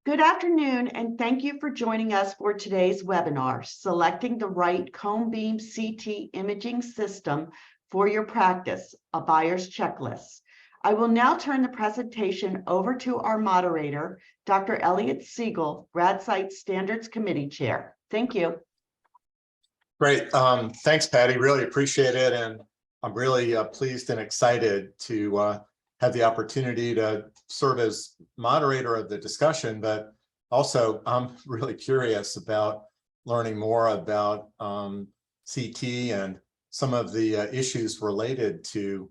Good afternoon, and thank you for joining us for today's webinar, Selecting the Right ConeBeam CT Imaging System for Your Practice, a Buyer's Checklist. I will now turn the presentation over to our moderator, Dr. Eliot Siegel, RadSite Standards Committee Chair. Thank you. Great. Thanks, Patty. Really appreciate it. And I'm really pleased and excited to have the opportunity to serve as moderator of the discussion, but also I'm really curious about learning more about CT and some of the issues related to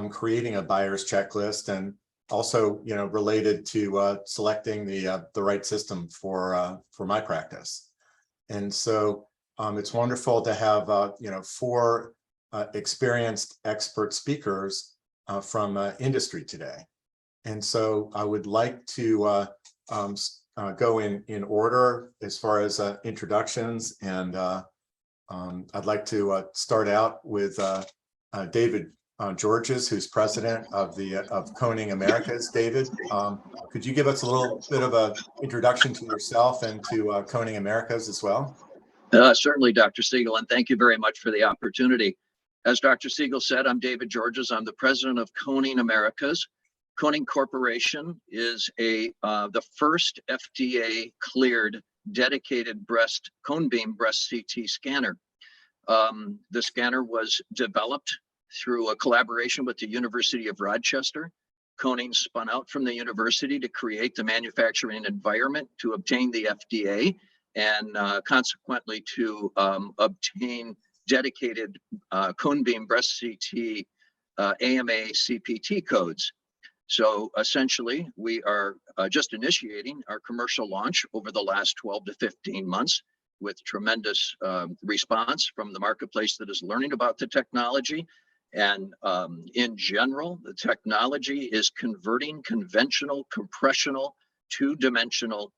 creating a buyer's checklist, and also, related to selecting the right system for my practice. And so it's wonderful to have four experienced expert speakers from industry today. And so I would like to go in order as far as introductions, and I'd like to start out with David Georges, who's president of Koning Americas. David, could you give us a little bit of an introduction to yourself and to Koning Americas as well? Certainly, Dr. Siegel, and thank you very much for the opportunity. As Dr. Siegel said, I'm David Georges. I'm the president of Koning Americas. Koning Corporation is the first FDA-cleared dedicated ConeBeam breast CT scanner. The scanner was developed through a collaboration with the University of Rochester. Koning spun out from the university to create the manufacturing environment to obtain the FDA, and consequently to obtain dedicated ConeBeam breast CT AMA CPT codes. So essentially, we are just initiating our commercial launch over the last 12 to 15 months with tremendous response from the marketplace that is learning about the technology. And in general, the technology is converting conventional compressional two-dimensional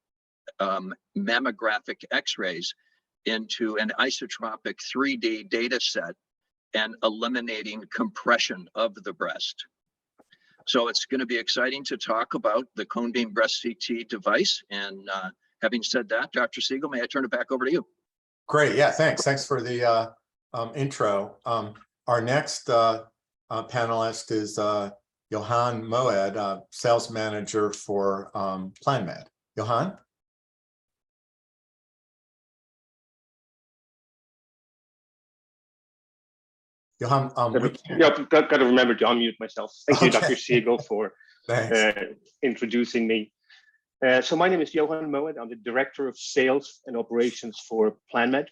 mammographic x-rays into an isotropic 3D data set and eliminating compression of the breast. So it's going to be exciting to talk about the ConeBeam breast CT device. And having said that, Dr. Siegel, may I turn it back over to you? Great. Yeah, thanks. Thanks for the intro. Our next panelist is Johan Moed, sales manager for Planmed. Johan? Johan, yeah, got to remember to unmute myself. Thank you, Dr. Siegel, for introducing me. So my name is Johan Moed. I'm the Director of Sales and Operations for Planmed.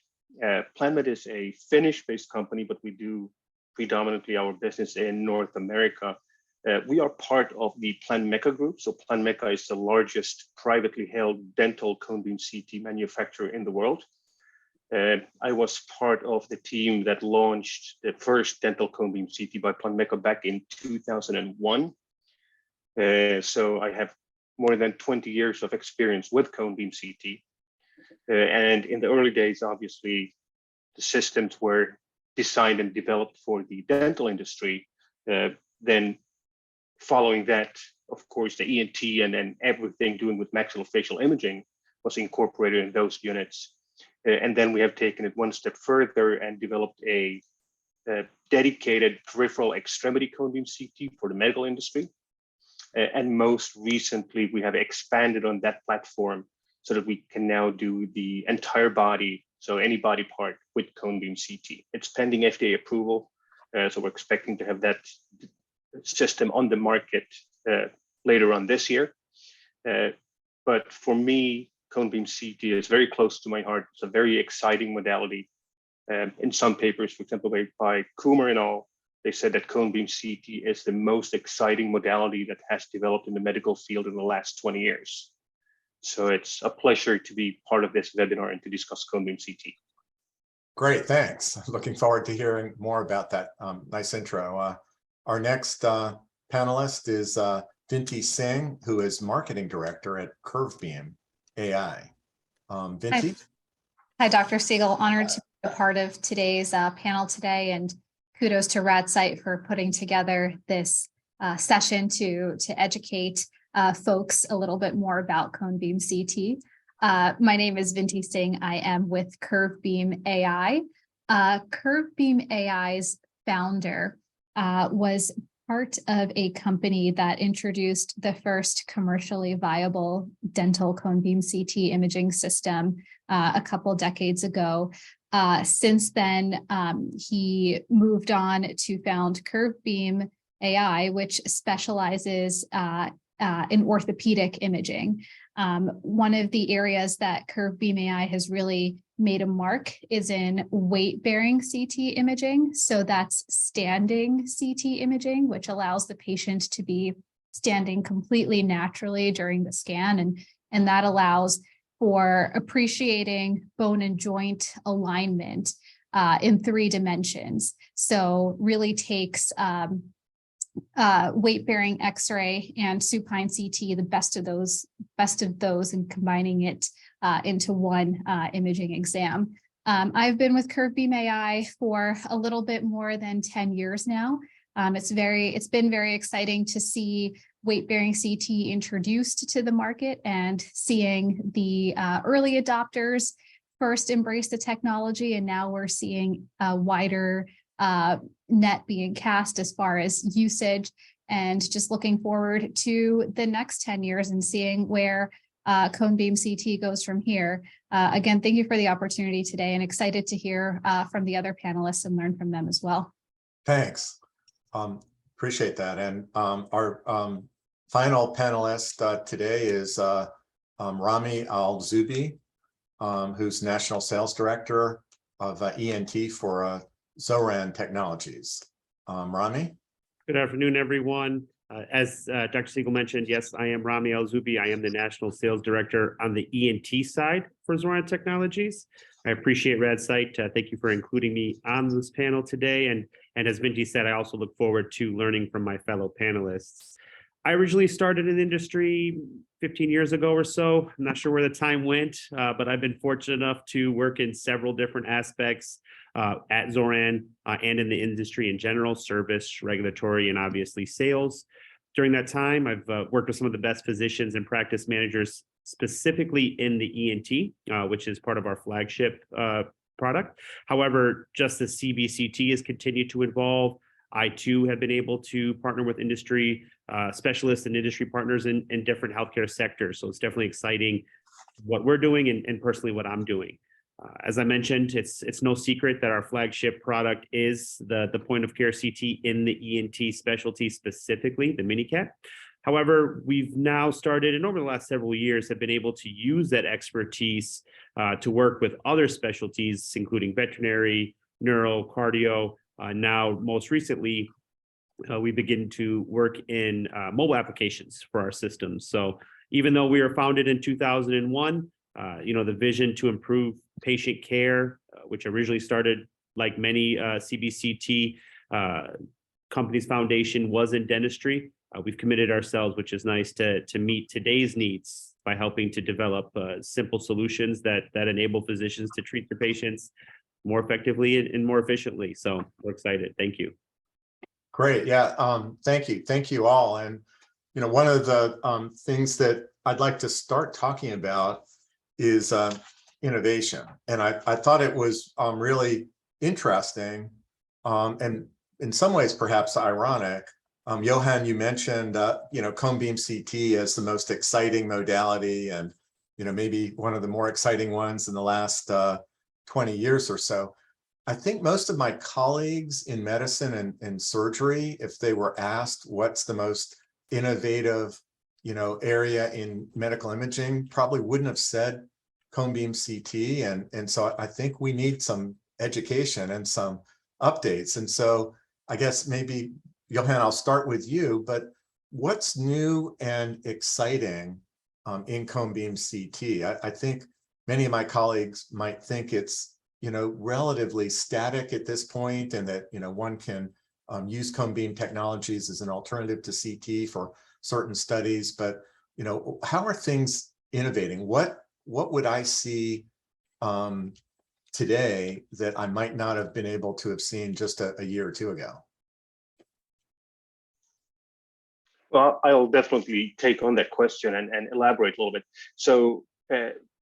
Planmed is a Finnish-based company, but we do predominantly our business in North America. We are part of the Planmed group. So Planmed is the largest privately held dental ConeBeam CT manufacturer in the world. I was part of the team that launched the first dental ConeBeam CT by Planmed back in 2001. So I have more than 20 years of experience with ConeBeam CT. And in the early days, obviously, the systems were designed and developed for the dental industry. Then following that, of course, the ENT and then everything doing with maxillofacial imaging was incorporated in those units. And then we have taken it one step further and developed a dedicated peripheral extremity ConeBeam CT for the medical industry. And most recently, we have expanded on that platform so that we can now do the entire body, so any body part with ConeBeam CT. It's pending FDA approval, so we're expecting to have that system on the market later on this year. But for me, ConeBeam CT is very close to my heart. It's a very exciting modality. In some papers, for example, by Coomer and all, they said that ConeBeam CT is the most exciting modality that has developed in the medical field in the last 20 years. So it's a pleasure to be part of this webinar and to discuss ConeBeam CT. Great, thanks. Looking forward to hearing more about that nice intro. Our next panelist is Vinti Singh, who is marketing director at CurveBeam AI. Vinti? Hi, Dr. Siegel. Honored to be a part of today's panel today, and kudos to RadSite for putting together this session to educate folks a little bit more about ConeBeam CT. My name is Vinti Singh. I am with CurveBeam AI. CurveBeam AI's founder was part of a company that introduced the first commercially viable dental ConeBeam CT imaging system a couple decades ago. Since then, he moved on to found CurveBeam AI, which specializes in orthopedic imaging. One of the areas that CurveBeam AI has really made a mark is in weight-bearing CT imaging. So that's standing CT imaging, which allows the patient to be standing completely naturally during the scan. And that allows for appreciating bone and joint alignment in 3 dimensions. So really takes weight-bearing X-ray and supine CT, the best of those, and combining it into one imaging exam. I've been with CurveBeam AI for a little bit more than 10 years now. It's been very exciting to see weight-bearing CT introduced to the market and seeing the early adopters first embrace the technology, and now we're seeing a wider net being cast as far as usage, and just looking forward to the next 10 years and seeing where ConeBeam CT goes from here. Again, thank you for the opportunity today, and excited to hear from the other panelists and learn from them as well. Thanks. Appreciate that. And our final panelist today is Rami Al-Zoubi, who's National Sales Director of ENT for Xoran Technologies. Rami? Good afternoon, everyone. As Dr. Siegel mentioned, yes, I am Rami Al-Zoubi. I am the National Sales Director on the ENT side for Xoran Technologies. I appreciate RadSite. Thank you for including me on this panel today. And as Vinti said, I also look forward to learning from my fellow panelists. I originally started in the industry 15 years ago or so. I'm not sure where the time went, but I've been fortunate enough to work in several different aspects at Xoran and in the industry in general: service, regulatory, and obviously sales. During that time, I've worked with some of the best physicians and practice managers, specifically in the ENT, which is part of our flagship product. However, just as CBCT has continued to evolve, I too have been able to partner with industry specialists and industry partners in different healthcare sectors. So it's definitely exciting what we're doing and personally what I'm doing. As I mentioned, it's no secret that our flagship product is the point of care CT in the ENT specialty, specifically the MiniCat. However, we've now started, and over the last several years, have been able to use that expertise to work with other specialties, including veterinary, neuro, cardio. Now, most recently, we begin to work in mobile applications for our systems. So even though we were founded in 2001, the vision to improve patient care, which originally started like many CBCT companies' foundation was in dentistry. We've committed ourselves, which is nice, to meet today's needs by helping to develop simple solutions that enable physicians to treat their patients more effectively and more efficiently. So we're excited. Thank you. Great. Yeah. Thank you. Thank you all. And, one of the things that I'd like to start talking about is innovation. And I thought it was really interesting and in some ways perhaps ironic. Johan, you mentioned, ConeBeam CT as the most exciting modality and, maybe one of the more exciting ones in the last 20 years or so. I think most of my colleagues in medicine and surgery, if they were asked what's the most innovative, area in medical imaging, probably wouldn't have said ConeBeam CT. And so I think we need some education and some updates. And so I guess maybe, Johan, I'll start with you, but what's new and exciting in ConeBeam CT? I think many of my colleagues might think it's, relatively static at this point, and that, one can use ConeBeam technologies as an alternative to CT for certain studies. But, how are things innovating? What would I see today that I might not have been able to have seen just a year or two ago? Well, I'll definitely take on that question and elaborate a little bit. So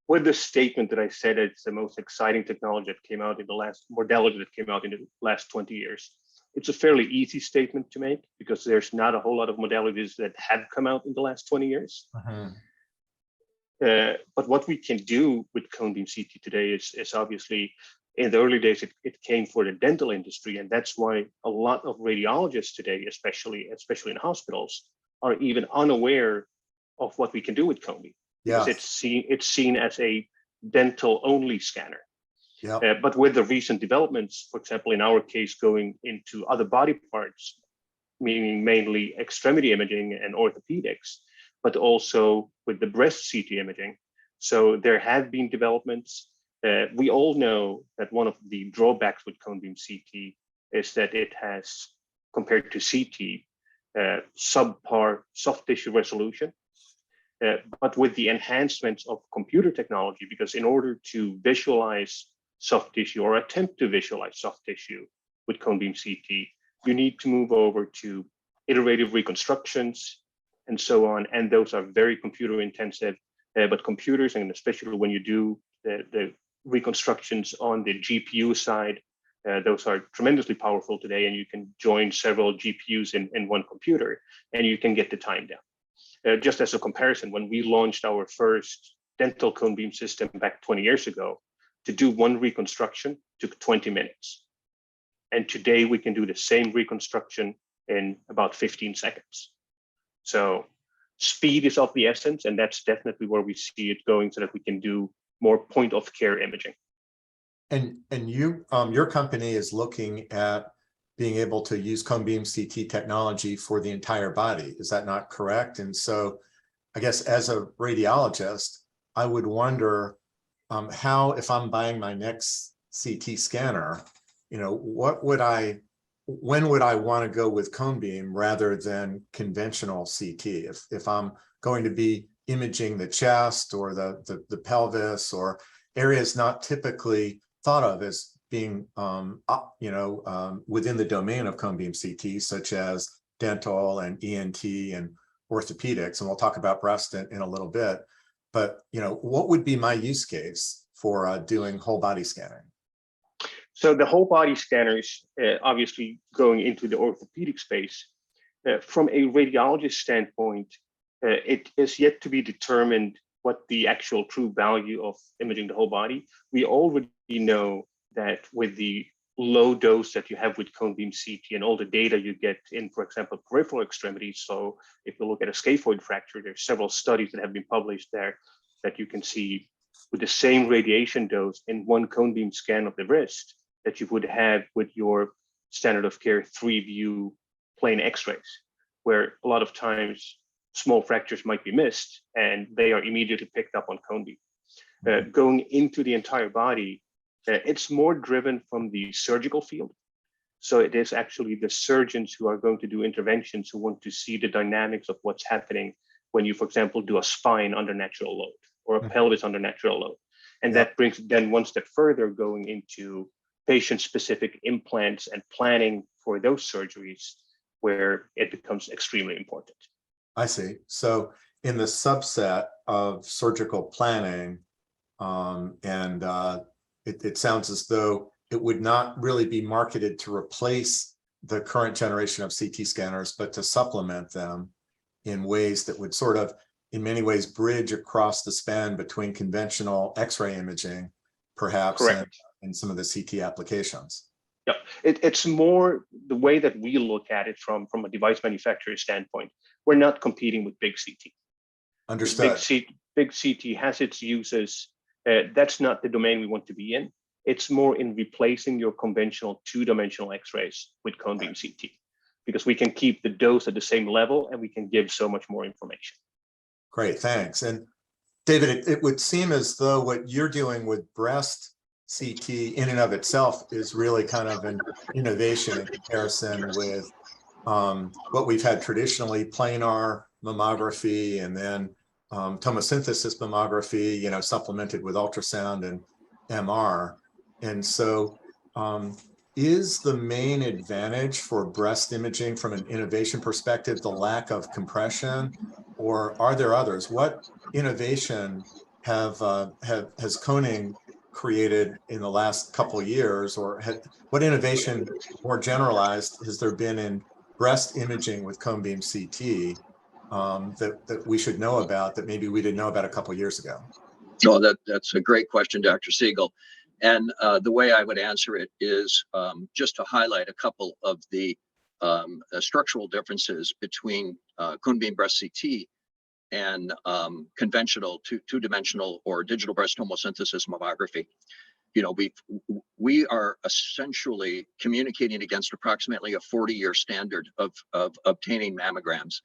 with the statement that I said it's the most exciting technology that came out in the last modality that came out in the last 20 years, it's a fairly easy statement to make because there's not a whole lot of modalities that have come out in the last 20 years. But what we can do with Cone-Beam CT today is obviously, in the early days, it came for the dental industry. And that's why a lot of radiologists today, especially in hospitals, are even unaware of what we can do with Cone-Beam. Because it's seen as a dental only scanner. But with the recent developments, for example, in our case, going into other body parts, meaning mainly extremity imaging and orthopedics, but also with the breast CT imaging. So there have been developments. We all know that one of the drawbacks with Cone-Beam CT is that it has, compared to CT, subpar soft tissue resolution. But with the enhancements of computer technology, because in order to visualize soft tissue or attempt to visualize soft tissue with Cone-Beam CT, you need to move over to iterative reconstructions and so on. And those are very computer intensive, but computers, and especially when you do the reconstructions on the GPU side, those are tremendously powerful today, and you can join several GPUs in one computer and you can get the time down. Just as a comparison, when we launched our first dental Cone-Beam system back 20 years ago, to do one reconstruction took 20 minutes. And today we can do the same reconstruction in about 15 seconds. So speed is of the essence, and that's definitely where we see it going, so that we can do more point of care imaging. And you, your company is looking at being able to use Cone-Beam CT technology for the entire body. Is that not correct? And so I guess as a radiologist, I would wonder how, if I'm buying my next CT scanner, when would I want to go with Cone-Beam rather than conventional CT? If I'm going to be imaging the chest or the pelvis or areas not typically thought of as being within the domain of Cone-Beam CT, such as dental and ENT and orthopedics, and we'll talk about breast in a little bit. But what would be my use case for doing whole body scanning? So the whole body scanners, obviously going into the orthopedic space, from a radiologist standpoint, it is yet to be determined what the actual true value of imaging the whole body. We already know that with the low dose that you have with Cone-Beam CT and all the data you get in, for example, peripheral extremities. So if you look at a scaphoid fracture, there's several studies that have been published there that you can see with the same radiation dose in one Cone-Beam scan of the wrist that you would have with your standard of care 3-view plain x-rays, where a lot of times small fractures might be missed and they are immediately picked up on Cone-Beam. Going into the entire body, it's more driven from the surgical field. So it is actually the surgeons who are going to do interventions who want to see the dynamics of what's happening when you, for example, do a spine under natural load or a pelvis under natural load. And that brings then one step further, going into patient-specific implants and planning for those surgeries, where it becomes extremely important. I see. So in the subset of surgical planning, it sounds as though it would not really be marketed to replace the current generation of CT scanners, but to supplement them in ways that would sort of, in many ways, bridge across the span between conventional X-ray imaging, perhaps, and some of the CT applications. Yeah, it's more the way that we look at it from a device manufacturer standpoint. We're not competing with big CT. Understood. Big CT has its uses. That's not the domain we want to be in. It's more in replacing your conventional 2-dimensional X-rays with Cone-Beam CT, because we can keep the dose at the same level and we can give so much more information. Great, thanks. And David, it would seem as though what you're doing with breast CT in and of itself is really kind of an innovation in comparison with what we've had traditionally, planar mammography, and then tomosynthesis mammography, supplemented with ultrasound and MR. And so, is the main advantage for breast imaging from an innovation perspective the lack of compression, or are there others? What innovation has Koning created in the last couple of years, or what innovation more generalized has there been in breast imaging with COPM-C CT that we should know about that maybe we didn't know about a couple of years ago? Oh, that's a great question, Dr. Siegel. And the way I would answer it is just to highlight a couple of the structural differences between cone beam breast CT and conventional two-dimensional or digital breast tomosynthesis mammography. You know, we are essentially communicating against approximately a 40-year standard of obtaining mammograms.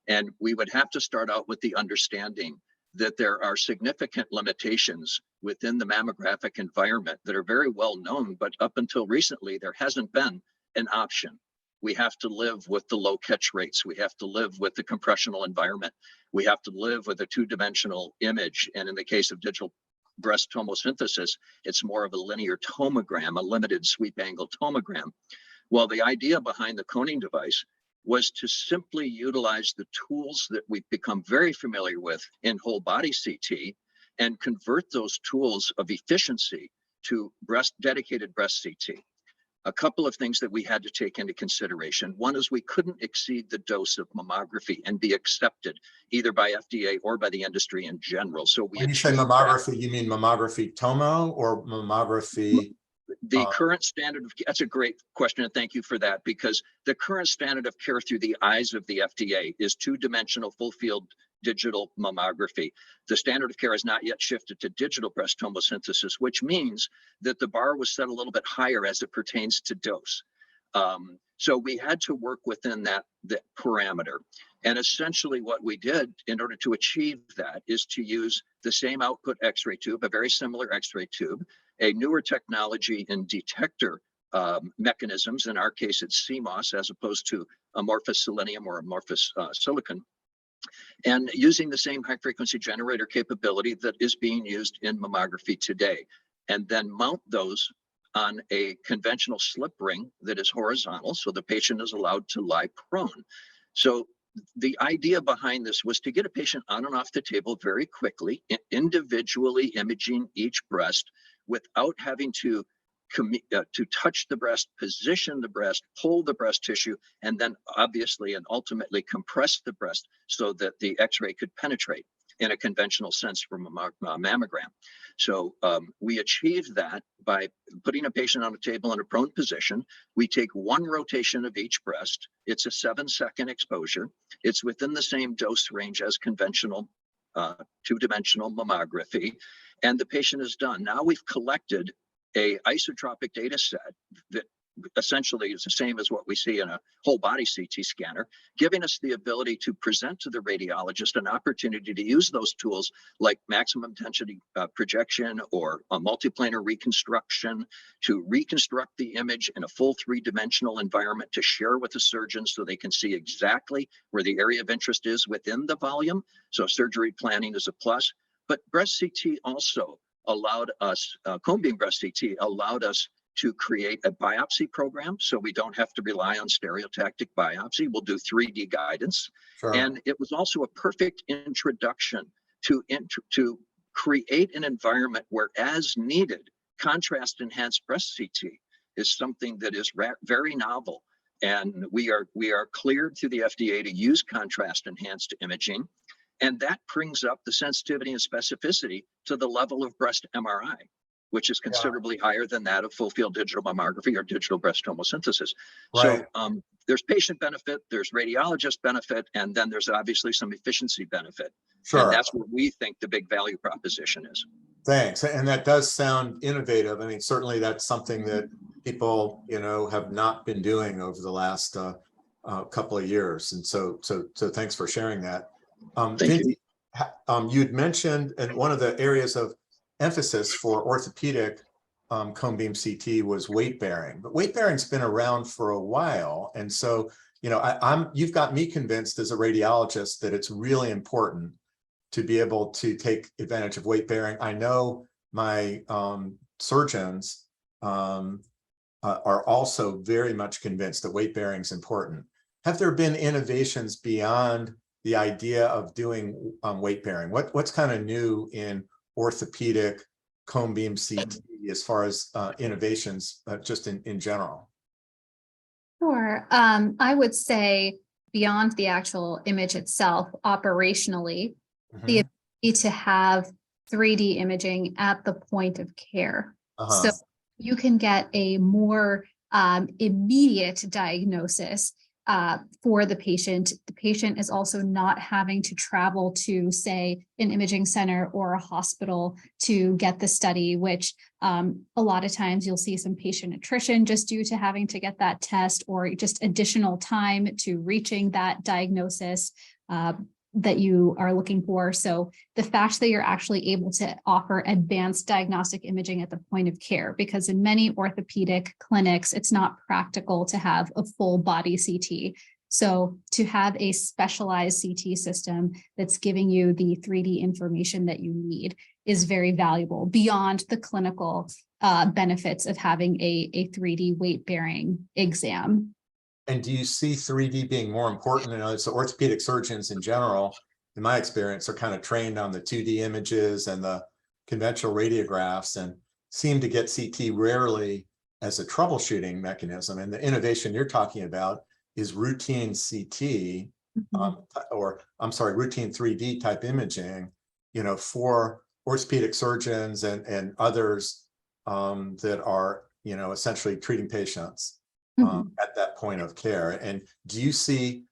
And we would have to start out with the understanding that there are significant limitations within the mammographic environment that are very well known, but up until recently, there hasn't been an option. We have to live with the low catch rates. We have to live with the compressional environment. We have to live with a two-dimensional image. And in the case of digital breast tomosynthesis, it's more of a linear tomogram, a limited sweep angle tomogram. Well, the idea behind the Koning device was to simply utilize the tools that we've become very familiar with in whole body CT and convert those tools of efficiency to dedicated breast CT. A couple of things that we had to take into consideration. One is we couldn't exceed the dose of mammography and be accepted either by FDA or by the industry in general. So when you say mammography, you mean mammography tomo or mammography? The current standard of, that's a great question, and thank you for that, because the current standard of care through the eyes of the FDA is two-dimensional full field digital mammography. The standard of care has not yet shifted to digital breast tomosynthesis, which means that the bar was set a little bit higher as it pertains to dose. So we had to work within that parameter. And essentially what we did in order to achieve that is to use the same output X-ray tube, a very similar X-ray tube, a newer technology in detector mechanisms. In our case, it's CMOS as opposed to amorphous selenium or amorphous silicon. And using the same high frequency generator capability that is being used in mammography today, and then mount those on a conventional slip ring that is horizontal, so the patient is allowed to lie prone. So the idea behind this was to get a patient on and off the table very quickly, individually imaging each breast without having to touch the breast, position the breast, pull the breast tissue, and then obviously and ultimately compress the breast so that the X-ray could penetrate in a conventional sense from a mammogram. So we achieved that by putting a patient on a table in a prone position. We take one rotation of each breast. It's a 7-second exposure. It's within the same dose range as conventional two-dimensional mammography, and the patient is done. Now we've collected a isotropic data set that essentially is the same as what we see in a whole body CT scanner, giving us the ability to present to the radiologist an opportunity to use those tools like maximum intensity projection or a multiplanar reconstruction to reconstruct the image in a full 3-dimensional environment to share with the surgeon so they can see exactly where the area of interest is within the volume. So surgery planning is a plus, but breast CT also allowed us, cone beam breast CT allowed us to create a biopsy program so we don't have to rely on stereotactic biopsy. We'll do 3D guidance. Sure. And it was also a perfect introduction to create an environment where, as needed, contrast enhanced breast CT is something that is very novel. And we are cleared through the FDA to use contrast enhanced imaging. And that brings up the sensitivity and specificity to the level of breast MRI, which is considerably higher than that of full field digital mammography or digital breast tomosynthesis. Right. So there's patient benefit, there's radiologist benefit, and then there's obviously some efficiency benefit. Sure. And that's what we think the big value proposition is. Thanks. And that does sound innovative. I mean, certainly that's something that people, have not been doing over the last couple of years. And so thanks for sharing that. Vinti, you'd mentioned, and one of the areas of emphasis for orthopedic cone beam CT was weight bearing, but weight bearing's been around for a while. And so, you've got me convinced as a radiologist that it's really important to be able to take advantage of weight bearing. I know my surgeons are also very much convinced that weight bearing is important. Have there been innovations beyond the idea of doing weight bearing? What's kind of new in orthopedic cone beam CT as far as innovations just in general? Sure. I would say beyond the actual image itself, operationally, the ability to have 3D imaging at the point of care. So you can get a more immediate diagnosis for the patient. The patient is also not having to travel to, say, an imaging center or a hospital to get the study, which a lot of times you'll see some patient attrition just due to having to get that test, or just additional time to reaching that diagnosis that you are looking for. So the fact that you're actually able to offer advanced diagnostic imaging at the point of care, because in many orthopedic clinics, it's not practical to have a full body CT. So to have a specialized CT system that's giving you the 3D information that you need is very valuable beyond the clinical benefits of having a 3D weight-bearing exam. And do you see 3D being more important? You know, so orthopedic surgeons in general, in my experience, are kind of trained on the 2D images and the conventional radiographs and seem to get CT rarely as a troubleshooting mechanism. And the innovation you're talking about is routine CT, or I'm sorry, routine 3D type imaging, you know, for orthopedic surgeons and others that are, you know, essentially treating patients at that point of care. And do you see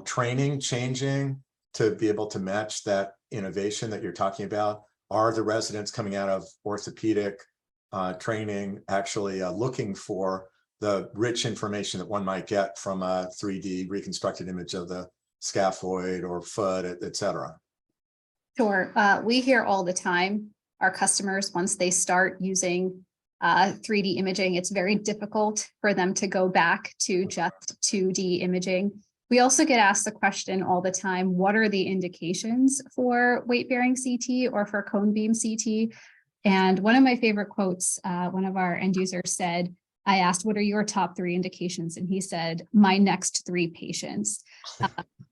training changing to be able to match that innovation that you're talking about? Are the residents coming out of orthopedic training actually looking for the rich information that one might get from a 3D reconstructed image of the scaphoid or foot, et cetera? Sure. We hear all the time, our customers, once they start using 3D imaging, it's very difficult for them to go back to just 2D imaging. We also get asked the question all the time, what are the indications for weight-bearing CT or for cone beam CT? And one of my favorite quotes, one of our end users said, I asked, what are your top 3 indications? And he said, my next 3 patients.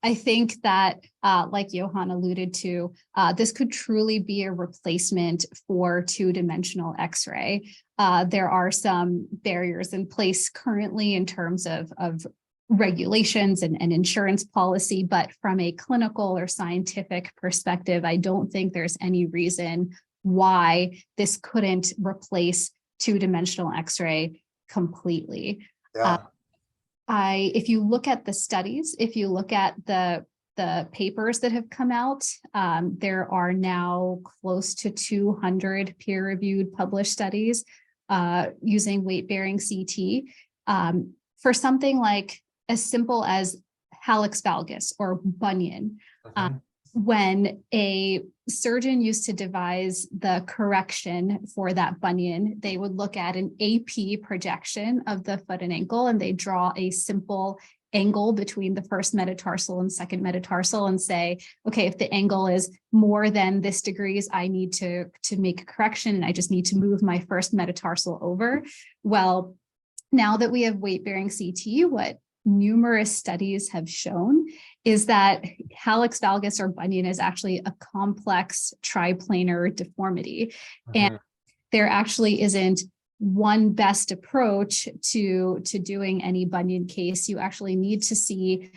I think that, like Johan alluded to, this could truly be a replacement for 2-dimensional X-ray. There are some barriers in place currently in terms of regulations and insurance policy, but from a clinical or scientific perspective, I don't think there's any reason why this couldn't replace 2-dimensional X-ray completely. Yeah. If you look at the studies, if you look at the papers that have come out, there are now close to 200 peer-reviewed published studies using weight-bearing CT for something like as simple as hallux valgus or bunion. When a surgeon used to devise the correction for that bunion, they would look at an AP projection of the foot and ankle, and they draw a simple angle between the first metatarsal and second metatarsal and say, okay, if the angle is more than this degrees, I need to make a correction, and I just need to move my first metatarsal over. Well, now that we have weight-bearing CT, what numerous studies have shown is that hallux valgus or bunion is actually a complex triplanar deformity. And there actually isn't one best approach to doing any bunion case. You actually need to see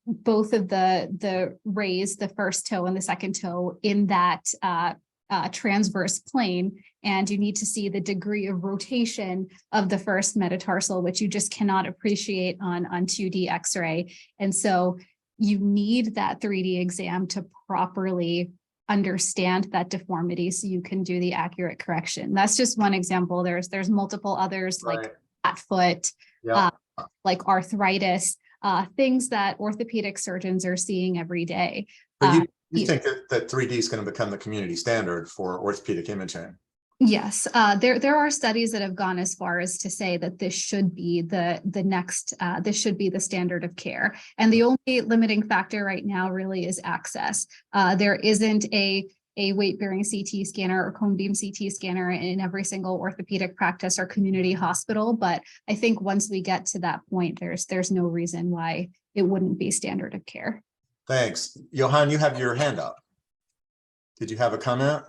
both of the rays, the first toe and the second toe, in that transverse plane, and you need to see the degree of rotation of the first metatarsal, which you just cannot appreciate on 2D X-ray. And so you need that 3D exam to properly understand that deformity so you can do the accurate correction. That's just one example. There's multiple others, like flat foot, like arthritis, things that orthopedic surgeons are seeing every day. But you think that 3D is going to become the community standard for orthopedic imaging? Yes, there are studies that have gone as far as to say that this should be the next, this should be the standard of care. And the only limiting factor right now really is access. There isn't a a weight-bearing CT scanner or cone beam CT scanner in every single orthopedic practice or community hospital. But I think once we get to that point, there's no reason why it wouldn't be standard of care. Thanks. Johan, you have your hand up. Did you have a comment?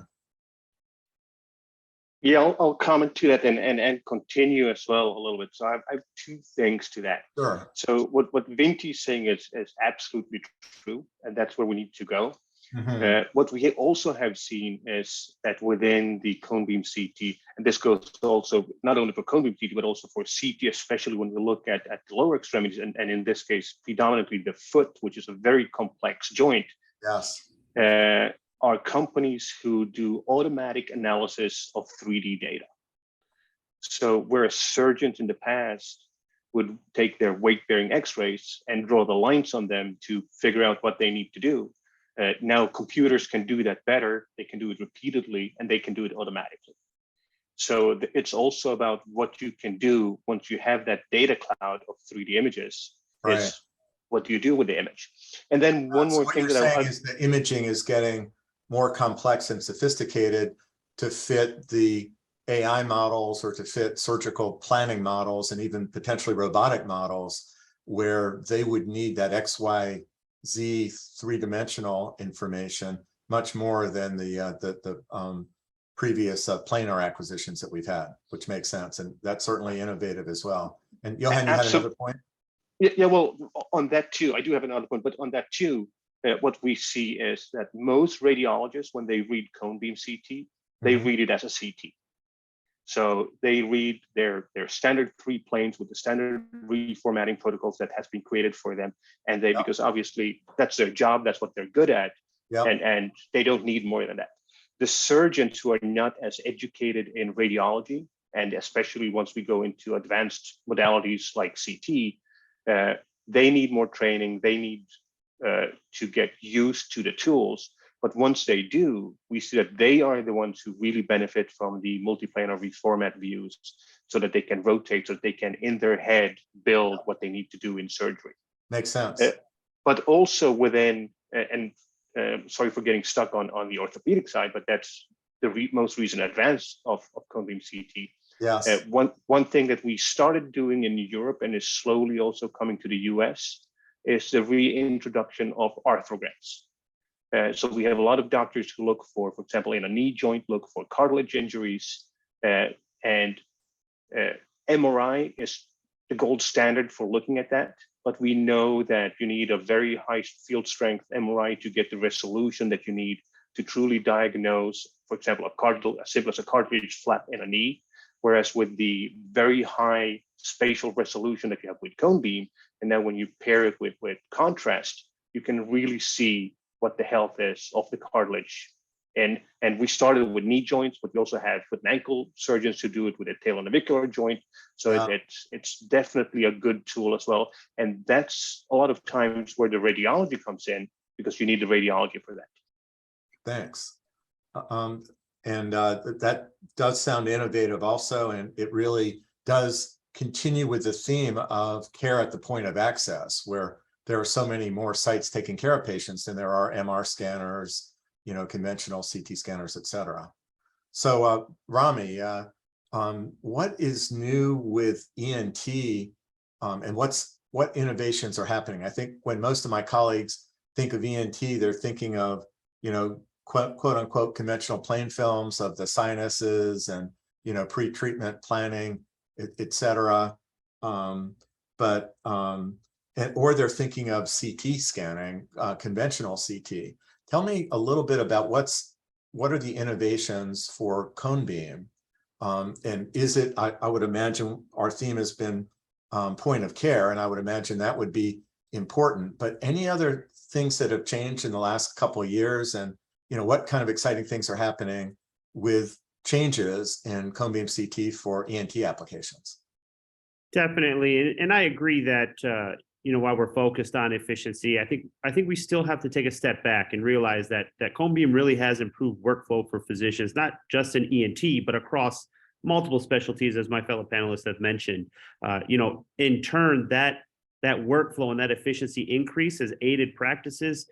Yeah, I'll comment to that and continue as well a little bit. So I have two things to that. Sure. So what Vinti is saying is absolutely true, and that's where we need to go. What we also have seen is that within the cone beam CT, and this goes also not only for cone beam CT, but also for CT, especially when we look at the lower extremities, and in this case, predominantly the foot, which is a very complex joint. Yes. Are companies who do automatic analysis of 3D data. So where surgeons in the past would take their weight-bearing x-rays and draw the lines on them to figure out what they need to do, now computers can do that better, they can do it repeatedly, and they can do it automatically. So it's also about what you can do once you have that data cloud of 3D images, is what do you do with the image? And then one more thing that you're saying is the imaging is getting more complex and sophisticated to fit the AI models or to fit surgical planning models and even potentially robotic models, where they would need that XYZ three-dimensional information much more than the previous planar acquisitions that we've had, which makes sense. And that's certainly innovative as well. And Johan, you had another point? Yeah, well, on that too, I do have another point, but on that too, what we see is that most radiologists, when they read cone beam CT, they read it as a CT. So they read their standard 3 planes with the standard reformatting protocols that has been created for them. And they, because obviously that's their job, that's what they're good at. And they don't need more than that. The surgeons who are not as educated in radiology, and especially once we go into advanced modalities like CT, they need more training. They need to get used to the tools. But once they do, we see that they are the ones who really benefit from the multiplanar reformat views, so that they can rotate, so that they can, in their head, build what they need to do in surgery. Makes sense. But also within, sorry for getting stuck on the orthopedic side, but that's the most recent advance of cone beam CT. Yes. One thing that we started doing in Europe and is slowly also coming to the US is the reintroduction of arthrograms. So we have a lot of doctors who look for example, in a knee joint, look for cartilage injuries, and MRI is the gold standard for looking at that. But we know that you need a very high field strength MRI to get the resolution that you need to truly diagnose, for example, as simple as a cartilage flap in a knee. Whereas with the very high spatial resolution that you have with cone beam, and then when you pair it with contrast, you can really see what the health is of the cartilage. And we started with knee joints, but we also have with ankle surgeons who do it with a talonavicular joint. So it's definitely a good tool as well. And that's a lot of times where the radiology comes in, because you need the radiology for that. Thanks. That does sound innovative also, and it really does continue with the theme of care at the point of access, where there are so many more sites taking care of patients than there are MR scanners, conventional CT scanners, et cetera. So Rami, what is new with ENT, and what innovations are happening? I think when most of my colleagues think of ENT, they're thinking of, quote unquote conventional plain films of the sinuses and pre-treatment planning, et cetera. Or they're thinking of CT scanning, conventional CT. Tell me a little bit about what are the innovations for cone beam, and is it? I would imagine our theme has been point of care, and I would imagine that would be important. But any other things that have changed in the last couple of years, and what kind of exciting things are happening with changes in cone beam CT for ENT applications? Definitely, and I agree that while we're focused on efficiency, I think we still have to take a step back and realize that cone beam really has improved workflow for physicians, not just in ENT, but across multiple specialties, as my fellow panelists have mentioned. In turn, that that workflow and that efficiency increase has aided practices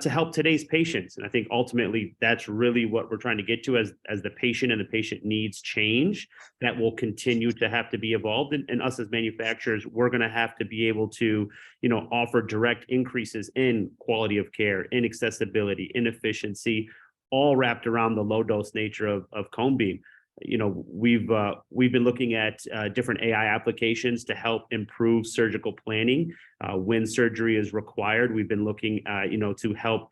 to help today's patients. And I think ultimately that's really what we're trying to get to as the patient and the patient needs change, that will continue to have to be evolved. And us as manufacturers, we're going to have to be able to, offer direct increases in quality of care, in accessibility, in efficiency, all wrapped around the low dose nature of ConeBeam. We've been looking at different AI applications to help improve surgical planning when surgery is required. We've been looking, to help.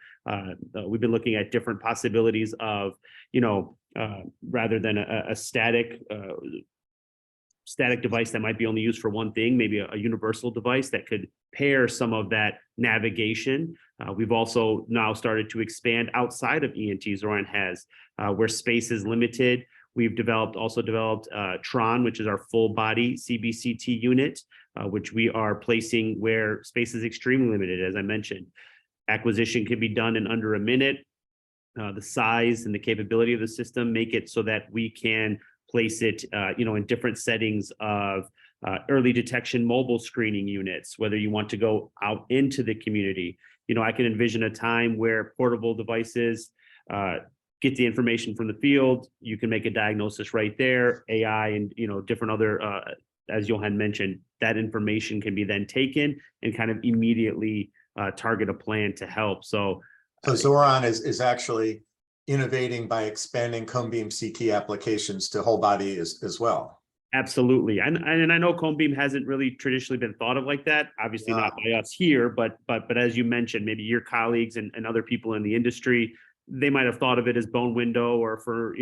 We've been looking at different possibilities of, rather than a static device that might be only used for one thing, maybe a universal device that could pair some of that navigation. We've also now started to expand outside of ENT. Xoran has, where space is limited. We've also developed Tron, which is our full body CBCT unit, which we are placing where space is extremely limited. As I mentioned, acquisition can be done in under a minute. The size and the capability of the system make it so that we can place it, in different settings of early detection mobile screening units, whether you want to go out into the community. I can envision a time where portable devices get the information from the field. You can make a diagnosis right there. AI and, different other, as Johan mentioned, that information can be then taken and kind of immediately target a plan to help. So Xoran is actually innovating by expanding ConeBeam CT applications to whole body as well. Absolutely. And I know ConeBeam hasn't really traditionally been thought of like that, obviously not by us here, but as you mentioned, maybe your colleagues and other people in the industry, they might have thought of it as bone window or for,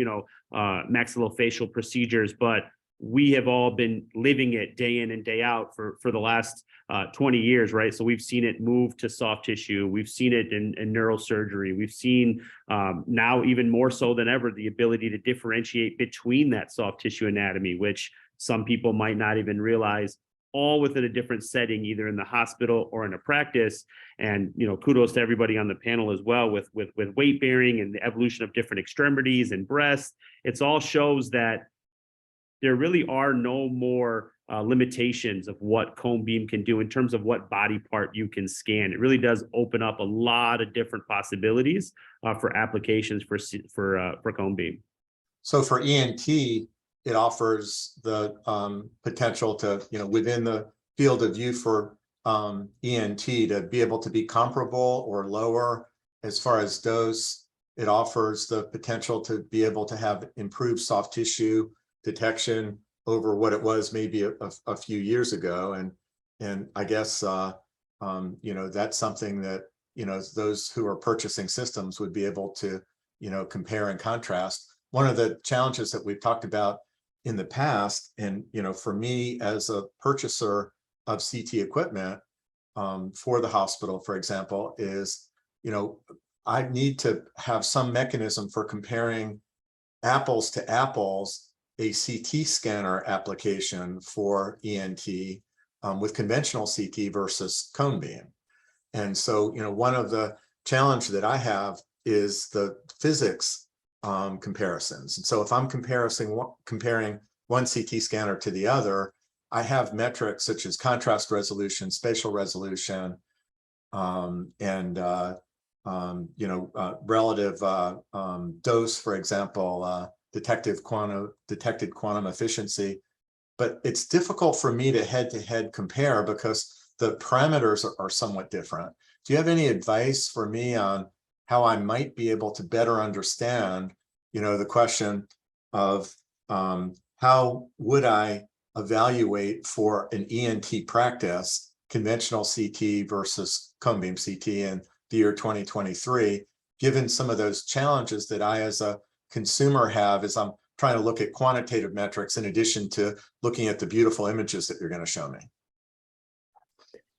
maxillofacial procedures, but we have all been living it day in and day out for the last 20 years, right? So we've seen it move to soft tissue. We've seen it in neurosurgery. We've seen now even more so than ever, the ability to differentiate between that soft tissue anatomy, which some people might not even realize, all within a different setting, either in the hospital or in a practice. And, kudos to everybody on the panel as well with weight bearing and the evolution of different extremities and breasts. It's all shows that there really are no more limitations of what ConeBeam can do in terms of what body part you can scan. It really does open up a lot of different possibilities for applications for ConeBeam. So for ENT, it offers the potential to, within the field of view for ENT to be able to be comparable or lower as far as dose. It offers the potential to be able to have improved soft tissue detection over what it was maybe a few years ago. And I guess, that's something that, those who are purchasing systems would be able to, compare and contrast. One of the challenges that we've talked about in the past, and, for me as a purchaser of CT equipment for the hospital, for example, is, I need to have some mechanism for comparing apples to apples a CT scanner application for ENT with conventional CT versus ConeBeam. And so, one of the challenge that I have is the physics comparisons. And so if I'm comparing one CT scanner to the other, I have metrics such as contrast resolution, spatial resolution, and relative dose, for example, detected quantum efficiency. But it's difficult for me to head-to-head compare because the parameters are somewhat different. Do you have any advice for me on how I might be able to better understand, the question of how would I evaluate for an ENT practice, conventional CT versus ConeBeam CT in the year 2023, given some of those challenges that I as a consumer have as I'm trying to look at quantitative metrics in addition to looking at the beautiful images that you're going to show me?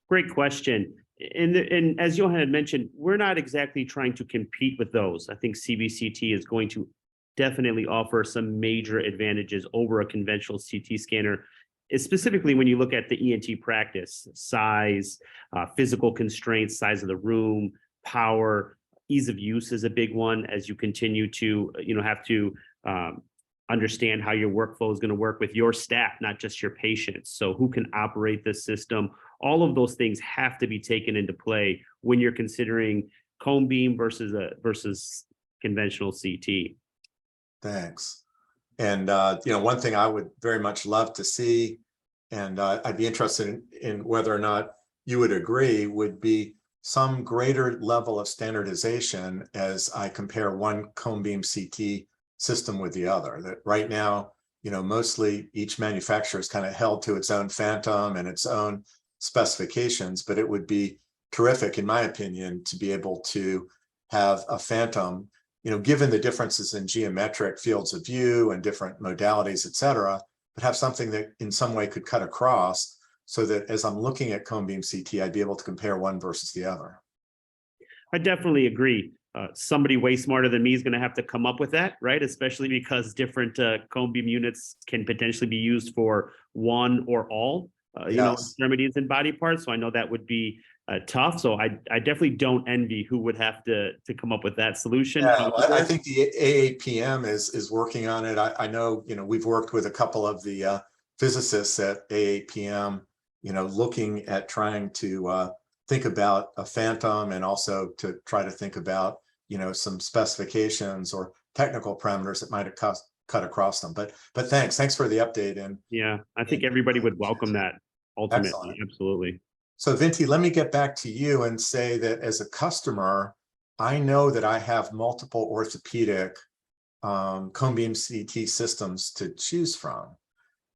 Great question. And as Johan had mentioned, we're not exactly trying to compete with those. I think CBCT is going to definitely offer some major advantages over a conventional CT scanner, specifically when you look at the ENT practice: size, physical constraints, size of the room, power, ease of use is a big one as you continue to, have to understand how your workflow is going to work with your staff, not just your patients. So who can operate this system? All of those things have to be taken into play when you're considering cone beam versus conventional CT. Thanks. And, one thing I would very much love to see, and I'd be interested in whether or not you would agree, would be some greater level of standardization as I compare one cone beam CT system with the other. That right now, mostly each manufacturer is kind of held to its own phantom and its own specifications, but it would be terrific, in my opinion, to be able to have a phantom, given the differences in geometric fields of view and different modalities, et cetera, but have something that in some way could cut across so that as I'm looking at cone beam CT, I'd be able to compare one versus the other. I definitely agree. Somebody way smarter than me is going to have to come up with that, right? Especially because different cone beam units can potentially be used for one or all, extremities and body parts. So I know that would be tough. So I definitely don't envy who would have to come up with that solution. Yeah, I think the AAPM is working on it. I know, we've worked with a couple of the physicists at AAPM, looking at trying to think about a phantom and also to try to think about, some specifications or technical parameters that might have cut across them. But thanks for the update. And yeah, I think everybody would welcome that ultimately. Excellent. Absolutely. So Vinti, let me get back to you and say that as a customer, I know that I have multiple orthopedic cone beam CT systems to choose from.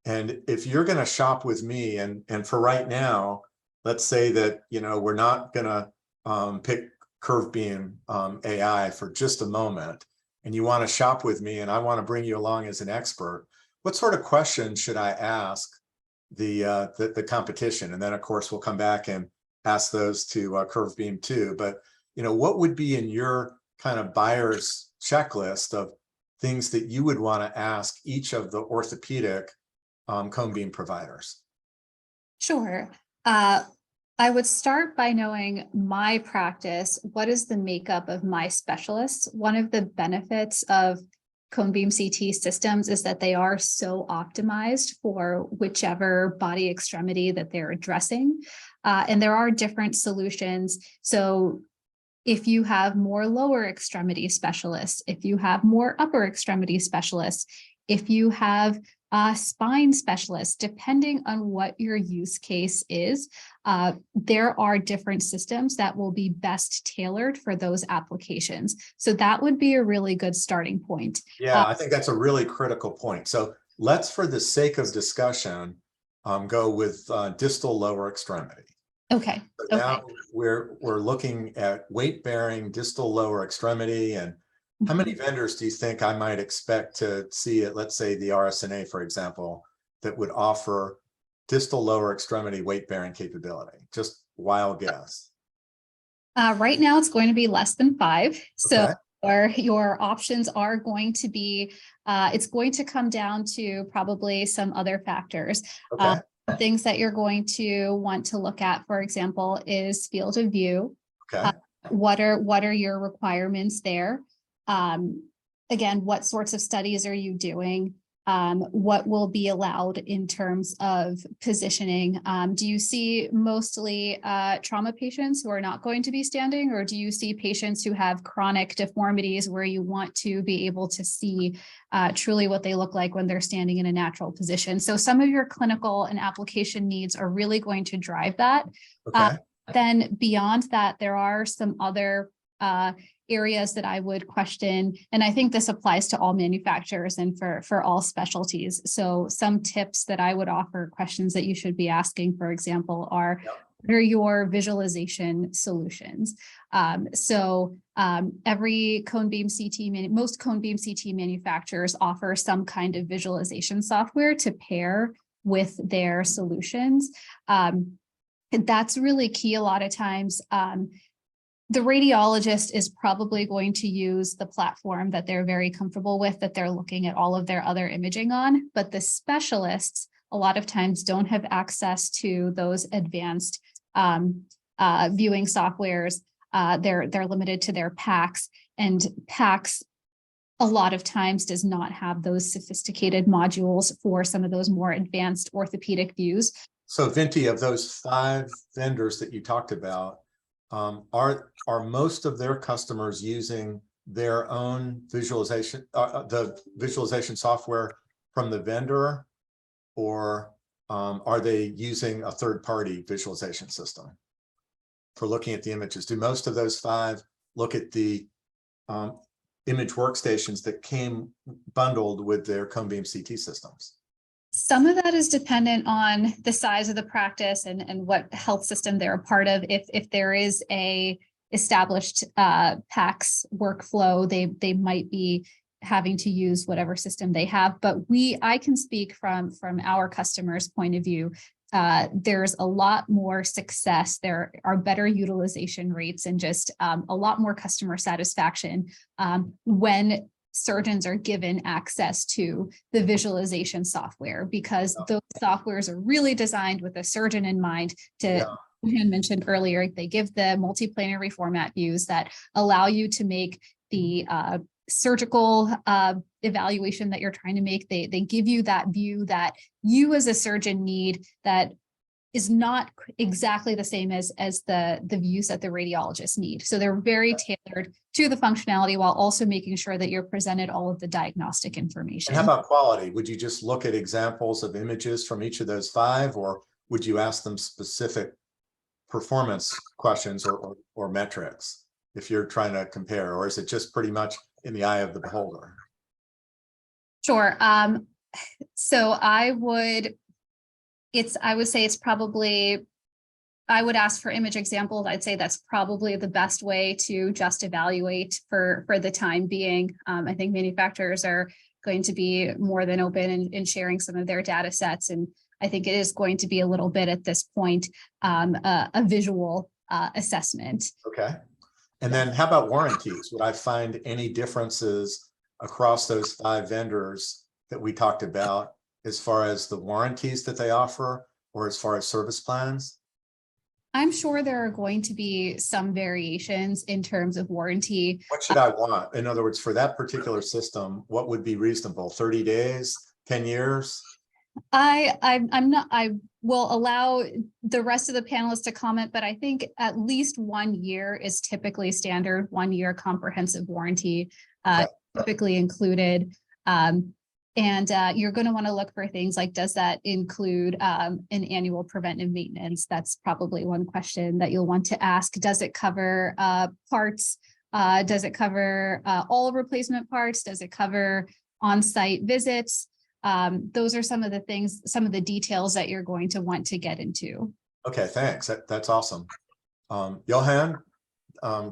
And if you're going to shop with me, and for right now, let's say that, we're not going to pick CurveBeam AI for just a moment, and you want to shop with me and I want to bring you along as an expert, what sort of questions should I ask the competition? And then of course, we'll come back and ask those to CurveBeam too. But, what would be in your kind of buyer's checklist of things that you would want to ask each of the orthopedic cone beam providers? Sure. I would start by knowing my practice. What is the makeup of my specialists? One of the benefits of cone beam CT systems is that they are so optimized for whichever body extremity that they're addressing. And there are different solutions. So if you have more lower extremity specialists, if you have more upper extremity specialists, if you have spine specialists, depending on what your use case is, there are different systems that will be best tailored for those applications. So that would be a really good starting point. Yeah, I think that's a really critical point. So let's, for the sake of discussion, go with distal lower extremity. Okay. So now we're looking at weight-bearing distal lower extremity. And how many vendors do you think I might expect to see at, let's say, the RSNA, for example, that would offer distal lower extremity weight-bearing capability? Just wild guess. Right now, it's going to be less than 5. So Okay. your options are going to be, it's going to come down to probably some other factors. Okay. Things that you're going to want to look at, for example, is field of view. Okay. What are your requirements there? Again, what sorts of studies are you doing? What will be allowed in terms of positioning? Do you see mostly trauma patients who are not going to be standing, or do you see patients who have chronic deformities where you want to be able to see truly what they look like when they're standing in a natural position? So some of your clinical and application needs are really going to drive that. Okay. Then beyond that, there are some other areas that I would question, and I think this applies to all manufacturers and for all specialties. So some tips that I would offer, questions that you should be asking, for example, are what are your visualization solutions? Every cone beam CT, most cone beam CT manufacturers offer some kind of visualization software to pair with their solutions. That's really key a lot of times. The radiologist is probably going to use the platform that they're very comfortable with, that they're looking at all of their other imaging on, but the specialists a lot of times don't have access to those advanced viewing softwares. They're limited to their PACS, and PACS a lot of times does not have those sophisticated modules for some of those more advanced orthopedic views. So Vinti, of those 5 vendors that you talked about, are most of their customers using their own visualization, the visualization software from the vendor, or are they using a third-party visualization system for looking at the images? Do most of those 5 look at the image workstations that came bundled with their ConeBeam CT systems? Some of that is dependent on the size of the practice and what health system they're a part of. If there is a established PACS workflow, they might be having to use whatever system they have. But I can speak from our customers' point of view. There's a lot more success. There are better utilization rates and just a lot more customer satisfaction when surgeons are given access to the visualization software, because those softwares are really designed with the surgeon in mind. Johan mentioned earlier, they give the multiplanary format views that allow you to make the surgical evaluation that you're trying to make. They give you that view that you as a surgeon need, that is not exactly the same as the views that the radiologists need. So they're very tailored to the functionality while also making sure that you're presented all of the diagnostic information. And how about quality? Would you just look at examples of images from each of those 5, or would you ask them specific performance questions or metrics if you're trying to compare, or is it just pretty much in the eye of the beholder? Sure. So I would say it's probably, I would ask for image examples. I'd say that's probably the best way to just evaluate for the time being. I think manufacturers are going to be more than open in sharing some of their data sets. And I think it is going to be a little bit at this point, a visual assessment. Okay. And then how about warranties? Would I find any differences across those 5 vendors that we talked about as far as the warranties that they offer, or as far as service plans? I'm sure there are going to be some variations in terms of warranty. What should I want? In other words, for that particular system, what would be reasonable? 30 days, 10 years? I will allow the rest of the panelists to comment, but I think at least 1 year is typically standard. 1 year comprehensive warranty typically included. And you're going to want to look for things like, does that include an annual preventive maintenance? That's probably one question that you'll want to ask. Does it cover parts? Does it cover all replacement parts? Does it cover on-site visits? Those are some of the things, some of the details that you're going to want to get into. Okay, thanks. That's awesome. Johan,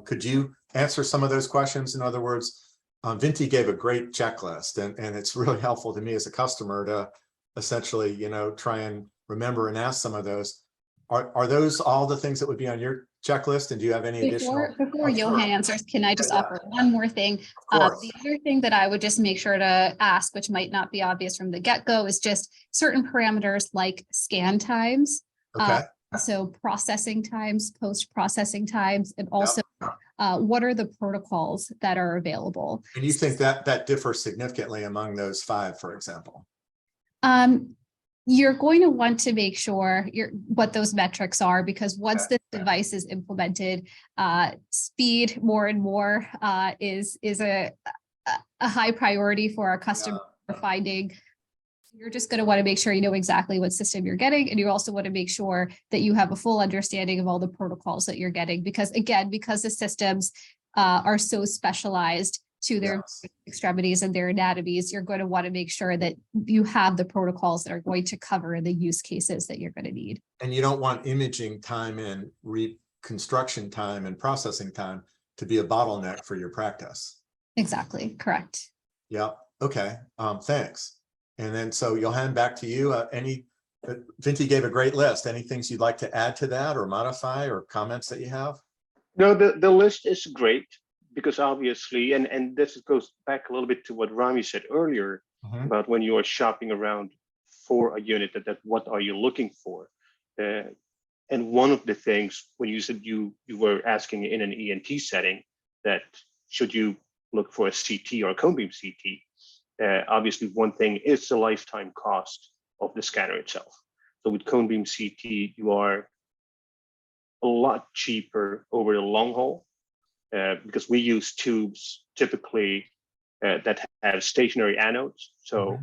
could you answer some of those questions? In other words, Vinti gave a great checklist, and it's really helpful to me as a customer to essentially, try and remember and ask some of those. Are those all the things that would be on your checklist? And do you have any additional? Before Johan answers, can I just offer one more thing? The other thing that I would just make sure to ask, which might not be obvious from the get-go, is just certain parameters like scan times. Okay. So processing times, post-processing times, and also what are the protocols that are available? And you think that differs significantly among those 5, for example? You're going to want to make sure what those metrics are, because once this device is implemented, speed more and more is a high priority for our customer finding. You're just going to want to make sure you know exactly what system you're getting, and you also want to make sure that you have a full understanding of all the protocols that you're getting, because the systems are so specialized to their extremities and their anatomies, you're going to want to make sure that you have the protocols that are going to cover the use cases that you're going to need. And you don't want imaging time and reconstruction time and processing time to be a bottleneck for your practice. Exactly, correct. Yeah, okay, thanks. And then, so Johan, back to you. Vinti gave a great list. Any things you'd like to add to that, or modify, or comments that you have? No, the list is great, because obviously, and this goes back a little bit to what Rami said earlier about when you are shopping around for a unit, that what are you looking for? And one of the things, when you said you were asking in an ENT setting, that should you look for a CT or a ConeBeam CT? Obviously, one thing is the lifetime cost of the scanner itself. So with ConeBeam CT, you are a lot cheaper over the long haul because we use tubes typically that have stationary anodes. So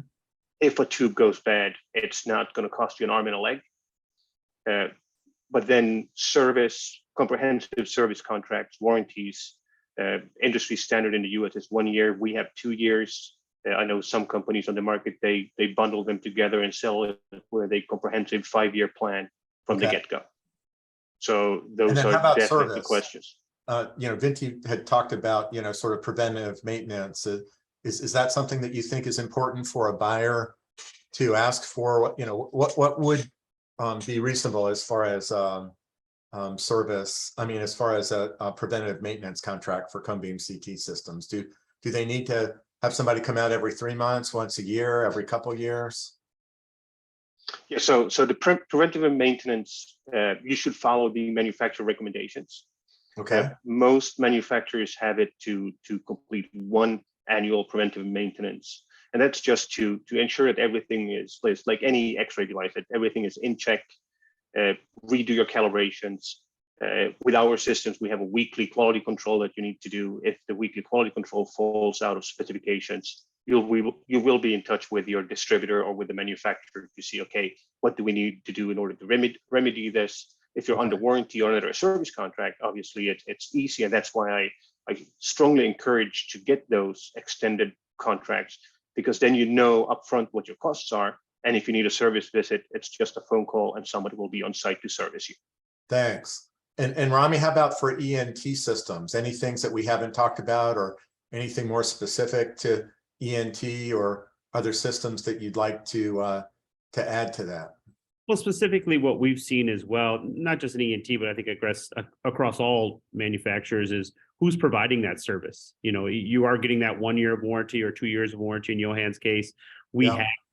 if a tube goes bad, it's not going to cost you an arm and a leg. But then comprehensive service contracts, warranties, industry standard in the US is 1 year. We have 2 years. I know some companies on the market, they bundle them together and sell it with a comprehensive 5-year plan from the get-go. So those are definitely service questions. Vinti had talked about, sort of preventative maintenance. Is that something that you think is important for a buyer to ask for? What would be reasonable as far as service? I mean, as far as a preventative maintenance contract for ConeBeam CT systems, do they need to have somebody come out every 3 months, once a year, every couple of years? Yeah, so the preventative maintenance, you should follow the manufacturer recommendations. Okay. Most manufacturers have it to complete 1 annual preventive maintenance. And that's just to ensure that everything is placed, like any X-ray device, that everything is in check, redo your calibrations. With our systems, we have a weekly quality control that you need to do. If the weekly quality control falls out of specifications, you will be in touch with your distributor or with the manufacturer to see, okay, what do we need to do in order to remedy this? If you're under warranty or under a service contract, obviously it's easy. And that's why I strongly encourage to get those extended contracts, because then you know upfront what your costs are. And if you need a service visit, it's just a phone call and somebody will be on site to service you. Thanks. And Rami, how about for ENT systems? Any things that we haven't talked about, or anything more specific to ENT or other systems that you'd like to add to that? Well, specifically what we've seen as well, not just in ENT, but I think across all manufacturers, is who's providing that service. You are getting that 1 year of warranty or 2 years of warranty in Johan's case.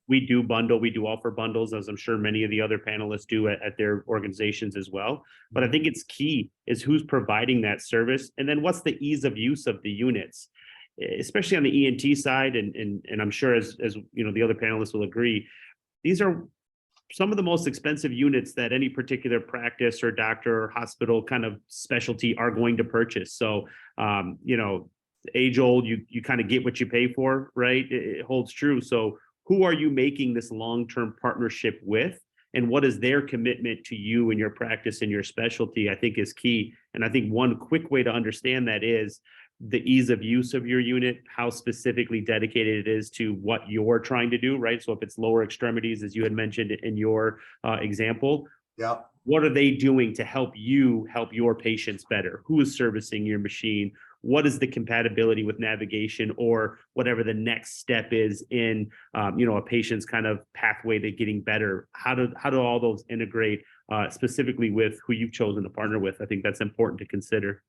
We do bundle, we do offer bundles, as I'm sure many of the other panelists do at their organizations as well. But I think it's key is who's providing that service, and then what's the ease of use of the units, especially on the ENT side. And I'm sure as the other panelists will agree, these are some of the most expensive units that any particular practice or doctor or hospital kind of specialty are going to purchase. So, age old, you kind of get what you pay for, right? It holds true. So who are you making this long-term partnership with? And what is their commitment to you and your practice and your specialty, I think is key. And I think one quick way to understand that is the ease of use of your unit, how specifically dedicated it is to what you're trying to do, right? So if it's lower extremities, as you had mentioned in your example, what are they doing to help you help your patients better? Who is servicing your machine? What is the compatibility with navigation or whatever the next step is in a patient's kind of pathway to getting better? How do all those integrate specifically with who you've chosen to partner with? I think that's important to consider.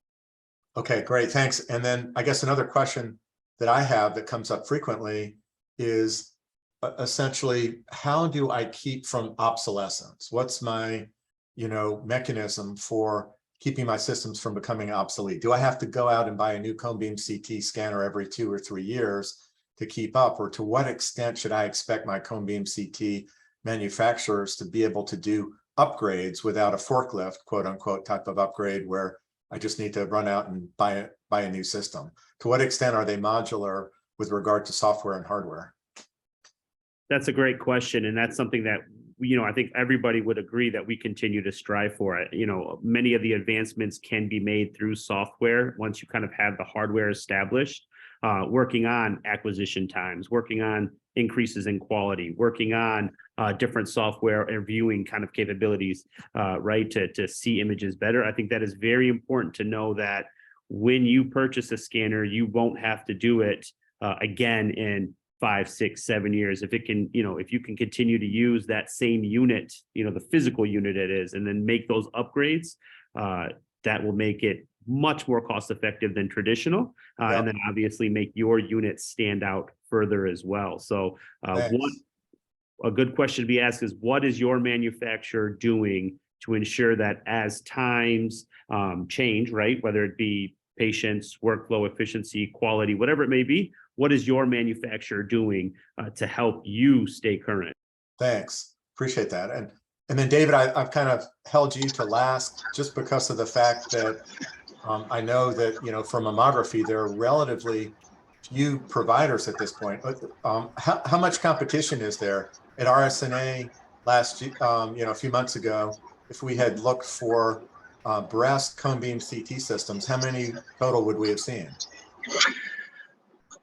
Okay, great, thanks. And then I guess another question that I have that comes up frequently is essentially, how do I keep from obsolescence? What's my mechanism for keeping my systems from becoming obsolete? Do I have to go out and buy a new ConeBeam CT scanner every 2 or 3 years to keep up? Or to what extent should I expect my ConeBeam CT manufacturers to be able to do upgrades without a forklift, quote unquote, type of upgrade where I just need to run out and buy a new system? To what extent are they modular with regard to software and hardware? That's a great question. And that's something that I think everybody would agree that we continue to strive for it. Many of the advancements can be made through software once you kind of have the hardware established, working on acquisition times, working on increases in quality, working on different software and viewing kind of capabilities, right, to see images better. I think that is very important to know that when you purchase a scanner, you won't have to do it again in 5, 6, 7 years. If you can continue to use that same unit, the physical unit it is, and then make those upgrades, that will make it much more cost effective than traditional, and then obviously make your unit stand out further as well. So a good question to be asked is, what is your manufacturer doing to ensure that as times change, right, whether it be patients, workflow, efficiency, quality, whatever it may be, what is your manufacturer doing to help you stay current? Thanks. Appreciate that. And And then David, I've kind of held you to last just because of the fact that I know that, for mammography, there are relatively few providers at this point. How much competition is there at RSNA a few months ago? If we had looked for breast cone beam CT systems, how many total would we have seen?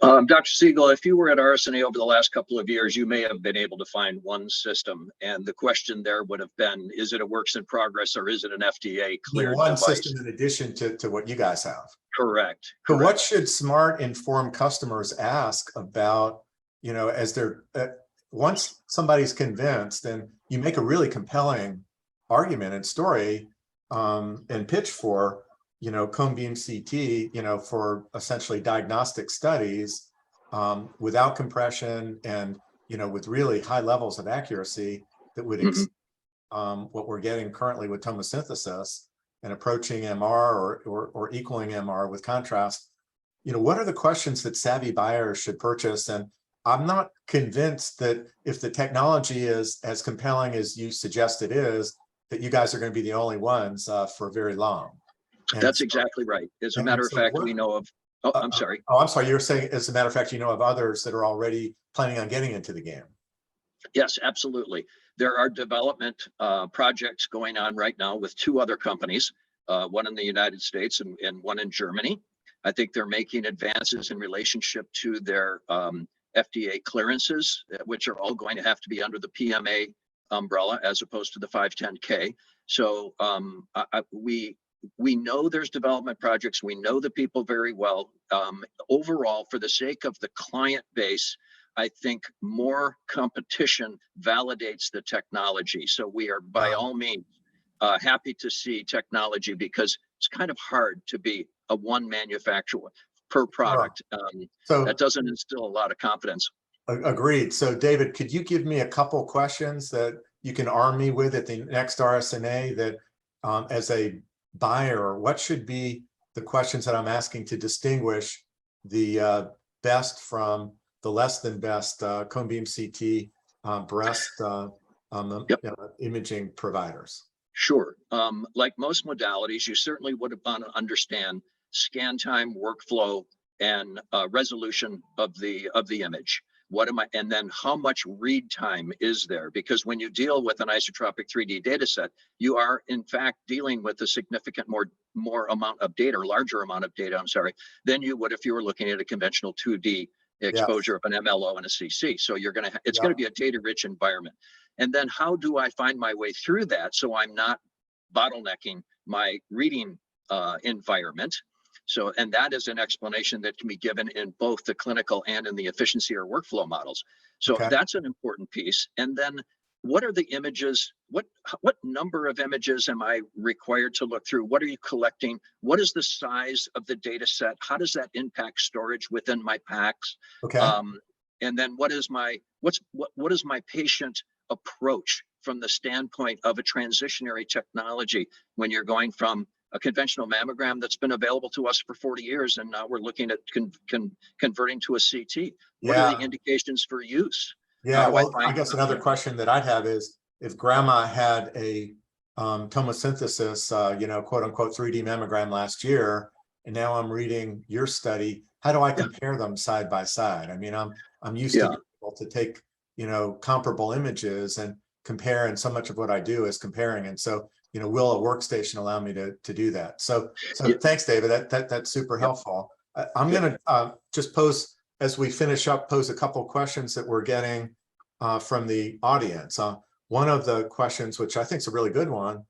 Dr. Siegel, if you were at RSNA over the last couple of years, you may have been able to find one system. And the question there would have been, is it a works in progress or is it an FDA cleared One device? system in addition to what you guys have. Correct. So what should smart, informed customers ask about, as they're, once somebody's convinced, and you make a really compelling argument and story and pitch for, cone beam CT, for essentially diagnostic studies without compression and, with really high levels of accuracy that would exceed what we're getting currently with tomosynthesis and approaching MR or equaling MR with contrast. What are the questions that savvy buyers should purchase? And I'm not convinced that if the technology is as compelling as you suggest it is, that you guys are going to be the only ones for very long. That's exactly right. As a matter of fact, we know of, I'm sorry. I'm sorry. You were saying, as a matter of fact, you know of others that are already planning on getting into the game. Yes, absolutely. There are development projects going on right now with two other companies, one in the United States and one in Germany. I think they're making advances in relationship to their FDA clearances, which are all going to have to be under the PMA umbrella as opposed to the 510K. So we know there's development projects. We know the people very well. Overall, for the sake of the client base, I think more competition validates the technology. So we are by all means happy to see technology, because it's kind of hard to be a one manufacturer per product. So that doesn't instill a lot of confidence. Agreed. So David, could you give me a couple questions that you can arm me with at the next RSNA that as a buyer, what should be the questions that I'm asking to distinguish the best from the less than best cone beam CT breast imaging providers? Sure. Like most modalities, you certainly would want to understand scan time, workflow, and resolution of the image. And then how much read time is there? Because when you deal with an isotropic 3D data set, you are in fact dealing with a significant more amount of data, or larger amount of data, than you would if you were looking at a conventional 2D exposure of an MLO and a CC. So it's going to be a data-rich environment. And then how do I find my way through that so I'm not bottlenecking my reading environment? So, and that is an explanation that can be given in both the clinical and in the efficiency or workflow models. So that's an important piece. And then what are the images? What number of images am I required to look through? What are you collecting? What is the size of the data set? How does that impact storage within my packs? And then what is my patient approach from the standpoint of a transitionary technology when you're going from a conventional mammogram that's been available to us for 40 years, and now we're looking at converting to a CT. What are the indications for use? Well, I guess another question that I'd have is, if grandma had a tomosynthesis, quote unquote 3D mammogram last year, and now I'm reading your study, how do I compare them side by side? I mean, I'm used to being able to take, comparable images and compare, and so much of what I do is comparing. And so, will a workstation allow me to do that? So thanks, David. That's super helpful. I'm going to just pose, as we finish up, pose a couple of questions that we're getting from the audience. One of the questions, which I think is a really good one,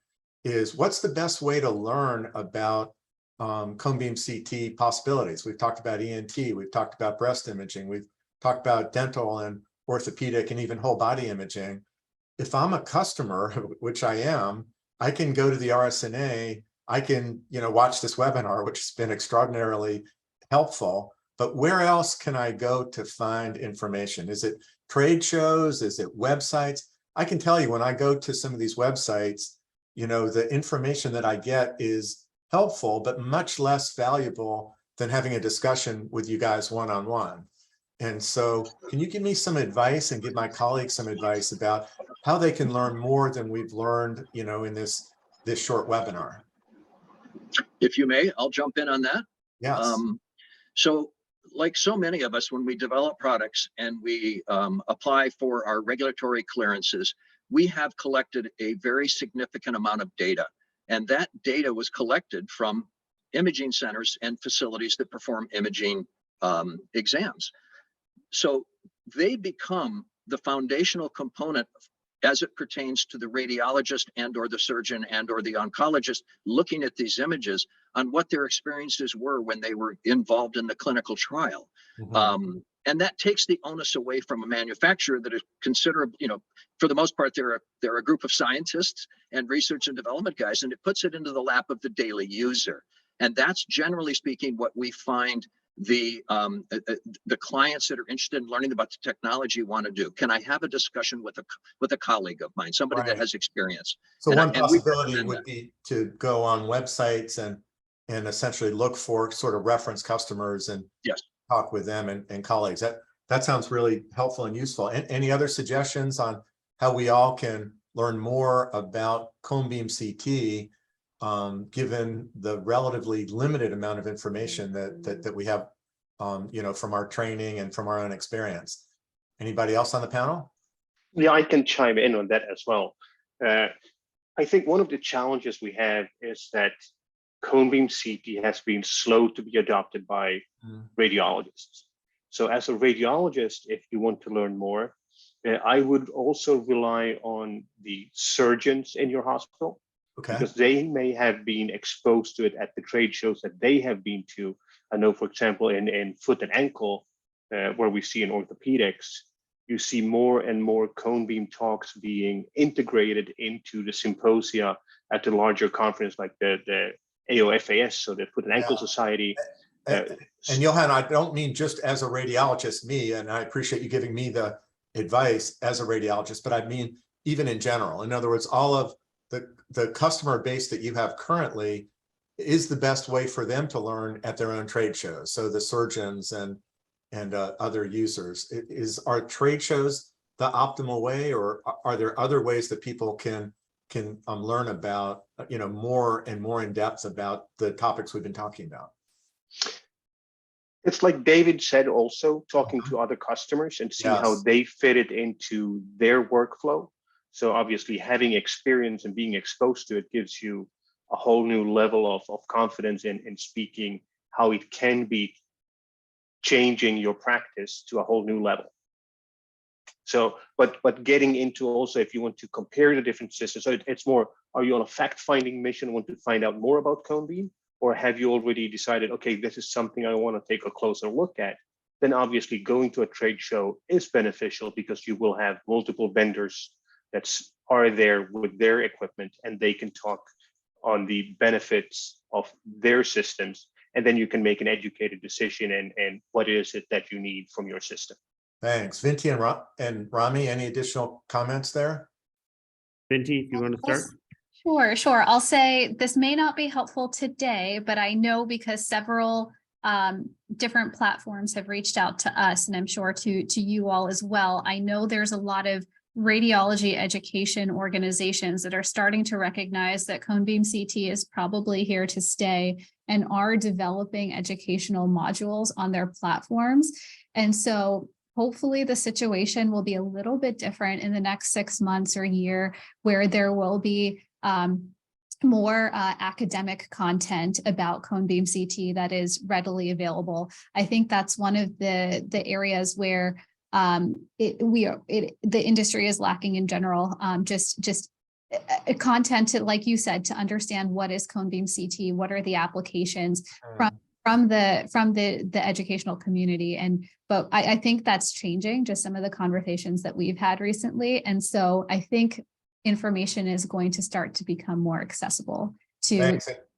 is what's the best way to learn about cone beam CT possibilities? We've talked about ENT, we've talked about breast imaging, we've talked about dental and orthopedic and even whole body imaging. If I'm a customer, which I am, I can go to the RSNA, I can, watch this webinar, which has been extraordinarily helpful, but where else can I go to find information? Is it trade shows? Is it websites? I can tell you, when I go to some of these websites, the information that I get is helpful, but much less valuable than having a discussion with you guys one-on-one. And so can you give me some advice and give my colleagues some advice about how they can learn more than we've learned, in this short webinar. If you may, I'll jump in on that. Yes. So like so many of us, when we develop products and we apply for our regulatory clearances, we have collected a very significant amount of data. And that data was collected from imaging centers and facilities that perform imaging exams. So they become the foundational component as it pertains to the radiologist and or the surgeon and or the oncologist looking at these images on what their experiences were when they were involved in the clinical trial. And that takes the onus away from a manufacturer that is considerable, for the most part, they're a group of scientists and research and development guys, and it puts it into the lap of the daily user. And that's generally speaking what we find the clients that are interested in learning about the technology want to do. Can I have a discussion with a colleague of mine, somebody that has experience? So one possibility would be to go on websites and essentially look for sort of reference customers and talk with them and colleagues. That sounds really helpful and useful. And any other suggestions on how we all can learn more about COPM-C CT, given the relatively limited amount of information that we have, from our training and from our own experience? Anybody else on the panel? Yeah, I can chime in on that as well. I think one of the challenges we have is that COPM-C CT has been slow to be adopted by radiologists. So as a radiologist, if you want to learn more, I would also rely on the surgeons in your hospital, because they may have been exposed to it at the trade shows that they have been to. I know, for example, in foot and ankle, where we see in orthopedics, you see more and more COPM-C talks being integrated into the symposia at the larger conference like the AOFAS, so the Foot and Ankle Society. And Johan, I don't mean just as a radiologist, and I appreciate you giving me the advice as a radiologist, but I mean even in general. In other words, all of the customer base that you have currently is the best way for them to learn at their own trade shows. So the surgeons and other users. Are trade shows the optimal way, or are there other ways that people can learn about, more and more in depth about the topics we've been talking about? It's like David said, also talking to other customers and see how they fit it into their workflow. So obviously having experience and being exposed to it gives you a whole new level of confidence in speaking how it can be changing your practice to a whole new level. So, but getting into also, if you want to compare the different systems, so it's more, are you on a fact-finding mission, want to find out more about COPM-C, or have you already decided, okay, this is something I want to take a closer look at? Then obviously going to a trade show is beneficial because you will have multiple vendors that are there with their equipment and they can talk on the benefits of their systems. And then you can make an educated decision and what is it that you need from your system. Thanks. Vinti and Rami, any additional comments there? Vinti, if you want to start? Sure. I'll say this may not be helpful today, but I know because several different platforms have reached out to us, and I'm sure to you all as well. I know there's a lot of radiology education organizations that are starting to recognize that COPM-C CT is probably here to stay and are developing educational modules on their platforms. And so hopefully the situation will be a little bit different in the next 6 months or year, where there will be more academic content about COPM-C CT that is readily available. I think that's one of the areas where the industry is lacking in general, just content to, like you said, to understand what is COPM-C CT, what are the applications from the educational community. But I think that's changing, just some of the conversations that we've had recently. And so I think information is going to start to become more accessible to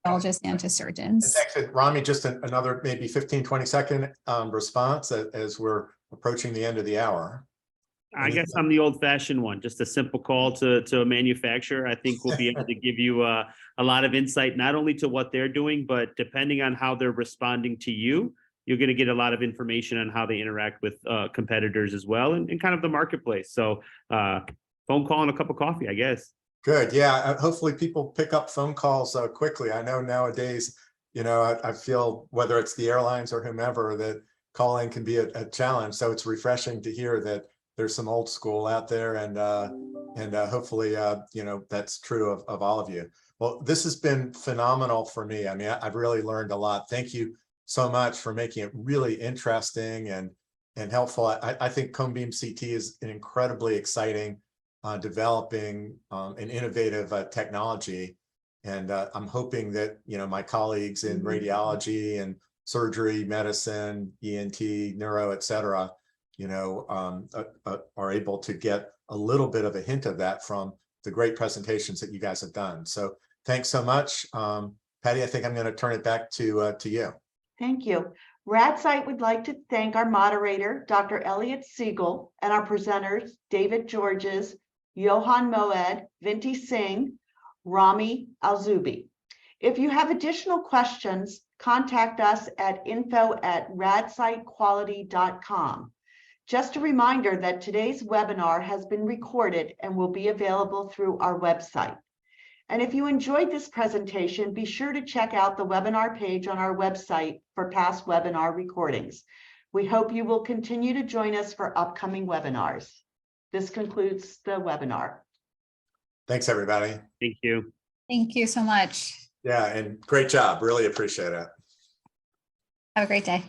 radiologists and to surgeons. Thanks. Rami, just another maybe 15-20 second response as we're approaching the end of the hour. I guess I'm the old-fashioned one, just a simple call to a manufacturer. I think we'll be able to give you a lot of insight, not only to what they're doing, but depending on how they're responding to you, you're going to get a lot of information on how they interact with competitors as well, and kind of the marketplace. So phone call and a cup of coffee, I guess. Good. Yeah. Hopefully people pick up phone calls quickly. I know nowadays, I feel whether it's the airlines or whomever that calling can be a challenge. So it's refreshing to hear that there's some old school out there, and hopefully, that's true of all of you. Well, this has been phenomenal for me. I mean, I've really learned a lot. Thank you so much for making it really interesting and helpful. I think ConeBeam CT is an incredibly exciting, developing, an innovative technology. And I'm hoping that, my colleagues in radiology and surgery, medicine, ENT, neuro, et cetera, are able to get a little bit of a hint of that from the great presentations that you guys have done. So thanks so much. Patty, I think I'm going to turn it back to you. Thank you. RadSite would like to thank our moderator, Dr. Eliot Siegel, and our presenters, David Georges, Johan Moed, Vinti Singh, Rami, Al-Zoubi. If you have additional questions, contact us at info@radsitequality.com. Just a reminder that today's webinar has been recorded and will be available through our website. And if you enjoyed this presentation, be sure to check out the webinar page on our website for past webinar recordings. We hope you will continue to join us for upcoming webinars. This concludes the webinar. Thanks, everybody. Thank you. Thank you so much. Yeah, and great job. Really appreciate it. Have a great day.